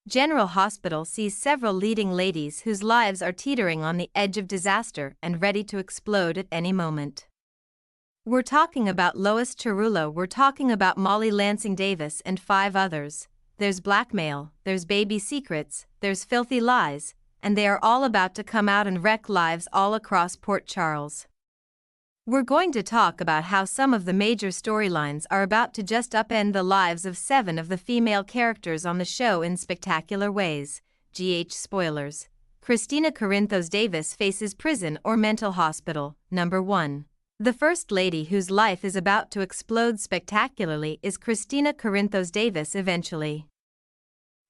General Hospital sees several leading ladies whose lives are teetering on the edge of disaster and ready to explode at any moment. We're talking about Lois Chirulo, we're talking about Molly Lansing Davis and 5 others. There's blackmail, there's baby secrets, there's filthy lies, and they are all about to come out and wreck lives all across Port Charles. We're going to talk about how some of the major storylines are about to just upend the lives of 7 of the female characters on the show in spectacular ways. GH spoilers. Christina Corinthos Davis faces prison or mental hospital. Number 1. The first lady whose life is about to explode spectacularly is Christina Corinthos Davis eventually.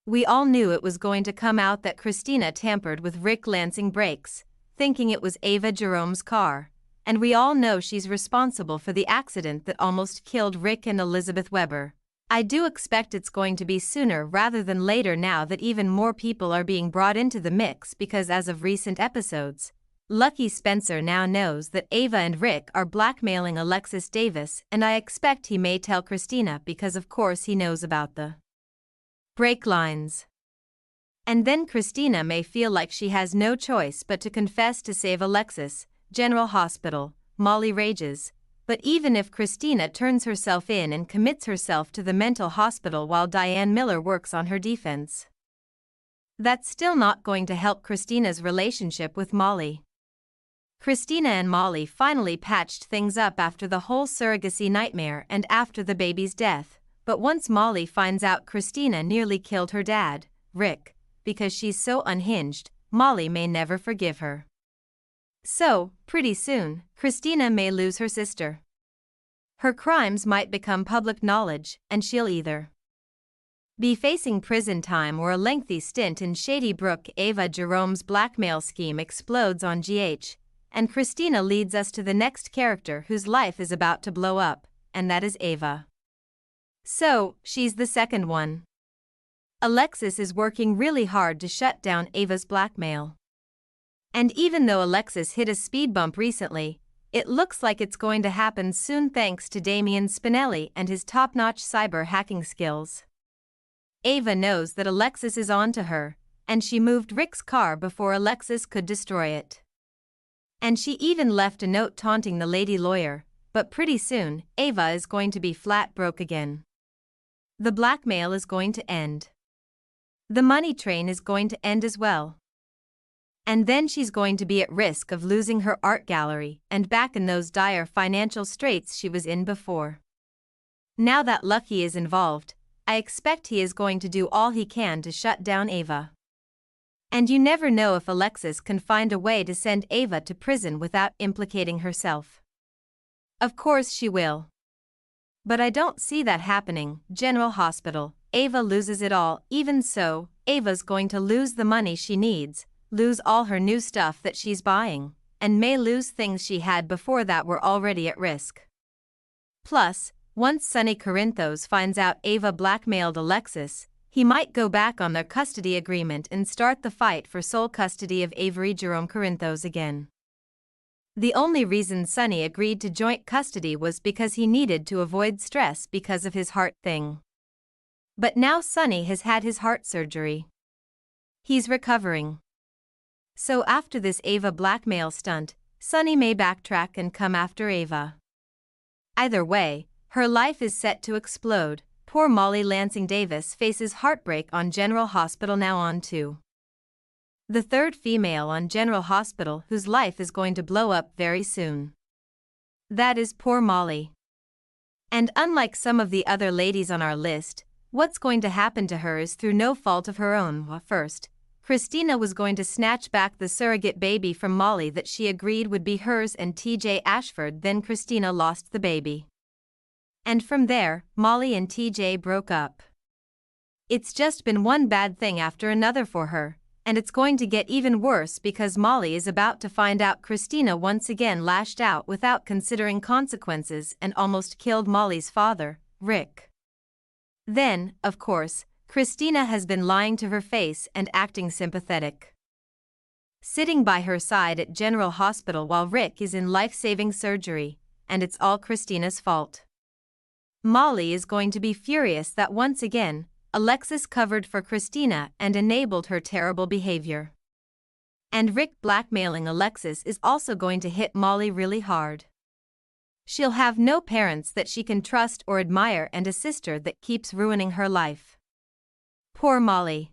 We all knew it was going to come out that Christina tampered with Rick Lansing brakes, thinking it was Ava Jerome's car. And we all know she's responsible for the accident that almost killed Rick and Elizabeth Weber. I do expect it's going to be sooner rather than later now that even more people are being brought into the mix because as of recent episodes, Lucky Spencer now knows that Ava and Rick are blackmailing Alexis Davis, and I expect he may tell Christina because of course he knows about the brake lines. And then Christina may feel like she has no choice but to confess to save Alexis. General Hospital, Molly rages. But even if Christina turns herself in and commits herself to the mental hospital while Diane Miller works on her defense, that's still not going to help Christina's relationship with Molly. Christina and Molly finally patched things up after the whole surrogacy nightmare and after the baby's death, but once Molly finds out Christina nearly killed her dad, Rick, because she's so unhinged, Molly may never forgive her. So, pretty soon, Christina may lose her sister. Her crimes might become public knowledge, and she'll either be facing prison time or a lengthy stint in Shady Brook. Ava Jerome's blackmail scheme explodes on GH, and Christina leads us to the next character whose life is about to blow up, and that is Ava. So, she's the second one. Alexis is working really hard to shut down Ava's blackmail. And even though Alexis hit a speed bump recently, it looks like it's going to happen soon thanks to Damian Spinelli and his top-notch cyber hacking skills. Ava knows that Alexis is on to her, and she moved Rick's car before Alexis could destroy it. And she even left a note taunting the lady lawyer, but pretty soon, Ava is going to be flat broke again. The blackmail is going to end. The money train is going to end as well. And then she's going to be at risk of losing her art gallery and back in those dire financial straits she was in before. Now that Lucky is involved, I expect he is going to do all he can to shut down Ava. And you never know if Alexis can find a way to send Ava to prison without implicating herself. Of course she will. But I don't see that happening. General Hospital, Ava loses it all. Even so, Ava's going to lose the money she needs, lose all her new stuff that she's buying, and may lose things she had before that were already at risk. Plus, once Sonny Corinthos finds out Ava blackmailed Alexis, he might go back on their custody agreement and start the fight for sole custody of Avery Jerome Corinthos again. The only reason Sonny agreed to joint custody was because he needed to avoid stress because of his heart thing. But now Sonny has had his heart surgery. He's recovering. So after this Ava blackmail stunt, Sonny may backtrack and come after Ava. Either way, her life is set to explode. Poor Molly Lansing Davis faces heartbreak on General Hospital. Now on to the third female on General Hospital whose life is going to blow up very soon. That is poor Molly. And unlike some of the other ladies on our list, what's going to happen to her is through no fault of her own. First, Christina was going to snatch back the surrogate baby from Molly that she agreed would be hers and TJ Ashford. Then Christina lost the baby. And from there, Molly and TJ broke up. It's just been one bad thing after another for her, and it's going to get even worse because Molly is about to find out Christina once again lashed out without considering consequences and almost killed Molly's father, Rick. Then, of course, Christina has been lying to her face and acting sympathetic, sitting by her side at General Hospital while Rick is in life-saving surgery, and it's all Christina's fault. Molly is going to be furious that once again, Alexis covered for Christina and enabled her terrible behavior. And Rick blackmailing Alexis is also going to hit Molly really hard. She'll have no parents that she can trust or admire and a sister that keeps ruining her life. Poor Molly.